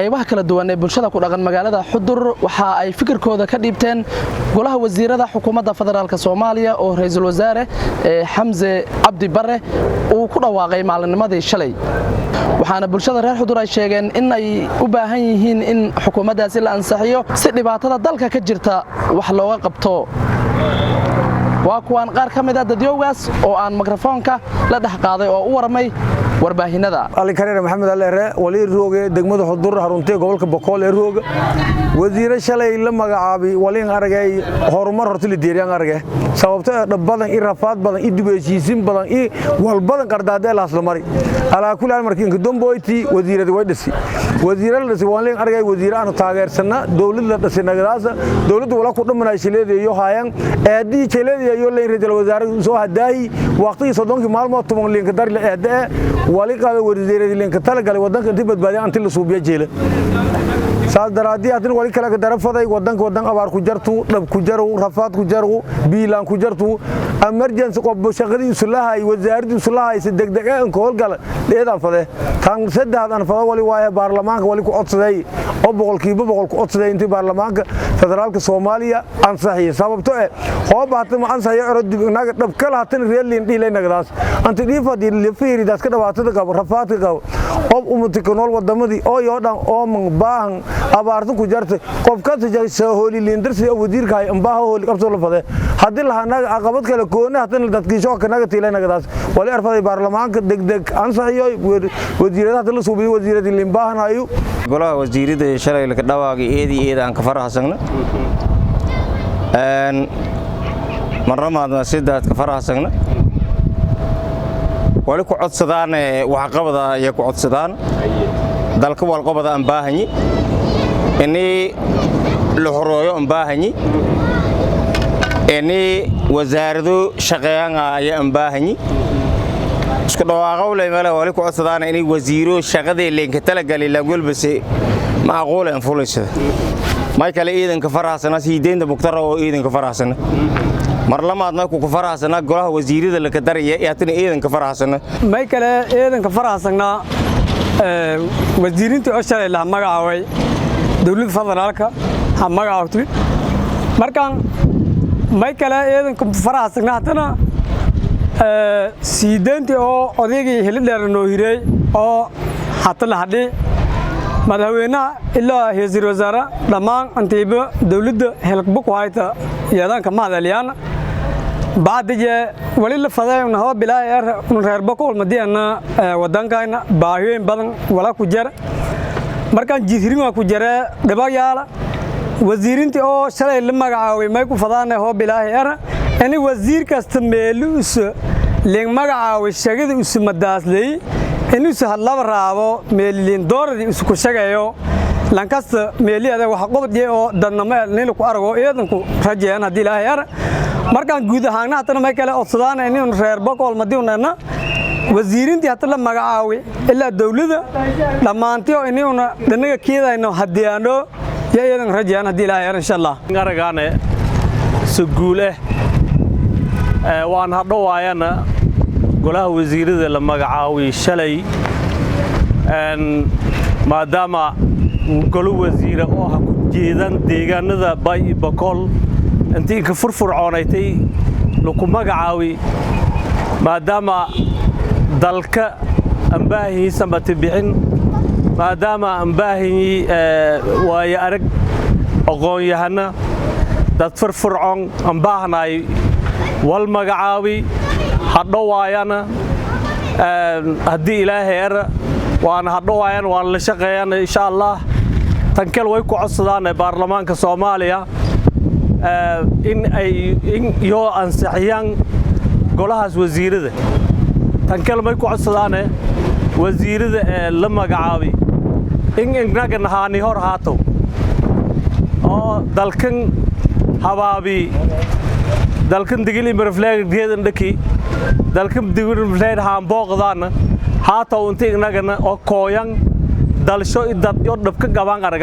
qaybaha kala duwan ee bulshada ku dhaqan magaalada Xudur waxa ay fikirkooda ka dhiibteen golaha wasiirada xukuumadda federaalka Soomaaliya oo ra'iisul wasaare Xamse Cabdi Barre uu ku dhawaaqay maalinnimadii shalay waxaana bulshada reer Xudur ay sheegeen in ay u baahan yihiin in xukuumaddaasi la ansaxiyo si dhibaatada dalka ka jirta wax looga qabto waa kuwan qaar ka mid ah dadyogaas oo aan mikrofoonka la dhax qaaday oo u waramay warbaahinada Ali Kareer Maxamed Aleere wali rooge degmada Xudur haruntii gobolka Boqol ee rooga wasiir shalay la magacaabay wali aragay horumar horta la diiriyay aragay sababtoo dhab badan in rafaad badan in dibeysiisin badan in wal badan qardaadee la asla mari ala kulli markiin damboyti wasiirada way dhisi wasiirada wali aragay wasiir aan taageersana dawladda dhasinagadaasa dawladdu wala ku dhamanay shileedeeyo haayaan aadii shileedeeyo la ra'iisul wasaare soo haday waqti 30 maalmood 10 liin dar la aadee wali qaada wasiirada liin ka tala galay wadanka intii badbaadiyay antii la suubiyo jeela saad daraadii hadin wali kala darafaday wadan abaar ku jartu dhab ku jaro rafaad ku jaro biilan ku jartu emergency qob shaqadii islahay wasaaradii islahay si degdeg ah in kool gal leedan fade tan saddex aan fado wali waaya baarlamaanka wali ku codsaday oo boqolkiiba boqol ku codsaday intii baarlamaanka federaalka Soomaaliya ansaxiyo sababtoo ah hoobaad ma ansaxiyo coddig naga dhab kala hatan reelin dhilay nagadaas anti dhifadii la fiiridaas ka dhawaatada qab rafaadka qab oo ummadka nool wadamadii oo yoodhan oo baahan abaartu ku jartay qofka soo hooli liindarsi wasiirka ay ambaaha hooli qabto la faday hadii la hanaga aqabad kale koona hadan dadkiisoo kanaga tiilaynagadaas wali arfaday baarlamaanka degdeg ansaxiyo wasiirada la suubiyo wasiiradii limbaahanaayo golaha wasiirada shalay la dhawaaqay eedii aan ka faraxsana marnamaadna sidaad ka faraxsana wali ku codsadaan wax qabada ay ku codsadaan dalka wal qabada aan baahanyi inay la horooyo aan baahanyi inay wasaaradu shaqeeyaan ay aan baahanyi isku dhawaaqo leeyahay wali ku codsadaan inay wasiiro shaqadii leenka tala galay la gulbase macquul aan fulayso Michael Eden ka faraxsana siideenta muqtara oo Eden ka faraxsana mar lamaadna ku faraxsana golaha wasiirada la ka daraya yaatana Eden ka faraxsana Michael Eden ka faraxsana wasiirinta oo shalay la magacaabay dawladda federaalka ha magacaabtay markaan Michael Eden ka faraxsana hadana siideenta oo odaygii helidheer noo hiray oo hatta la hadhay madaxweynaha ilaa ra'iisul wasaare dhamaan antiiba dawladda helbuk hayta yadan ka madaliyaan baadije wali la fadayna haba bilaa reer Boqol madiina wadankayna baahiyoyin badan wala ku jira markaan jihirin ku jira dhabayaala wasiirintii oo shalay la magacaabay may ku fadaan haba bilaa ani wasiir kasta meelus leen magacaabay shaqada u simadaaslay inuu sahal laba raabo meelin dooradii isku shaqeeyo lankasta meeliyada wax qobdiyay oo dadnamo nin ku argo eedanku rajeen hadii ilaahay yar markaan guud ahaan hatana may kale codsadaan inuu reer Boqol madiina wasiirintii hata la magacaabay ilaa dawladda dhamaantii inuu dhanaga kiidayno hadiyaano yeedan rajeen hadii ilaahay yar insha Allah aragaane suguule waan hadhowaayana golaha wasiirada la magacaabay shalay maadaama golo wasiir oo ku jeedan deegaanada Bay Boqol intii ka furfurcoonaytay lagu magacaabay maadaama dalka ambaahiisa matbixin maadaama ambaahi way arag aqoon yahana dad furfurcoon ambaahnay wal magacaabay hadhowaayana hadii ilaahay waan hadhowaayana waan la shaqeeyana insha Allah tan kale way ku codsadaan baarlamaanka Soomaaliya in ay iyo ansixiyaan golahaas wasiirada tan kale way ku codsadaan wasiirada la magacaabay in inaga nahaani hor haato oo dalkan habaabi dalkan digili marfleeg geedan dhaki dalkan digili marfleeg haan booqdaan haato intii inaga oo kooyan dalsho idad yo dhabka gabaan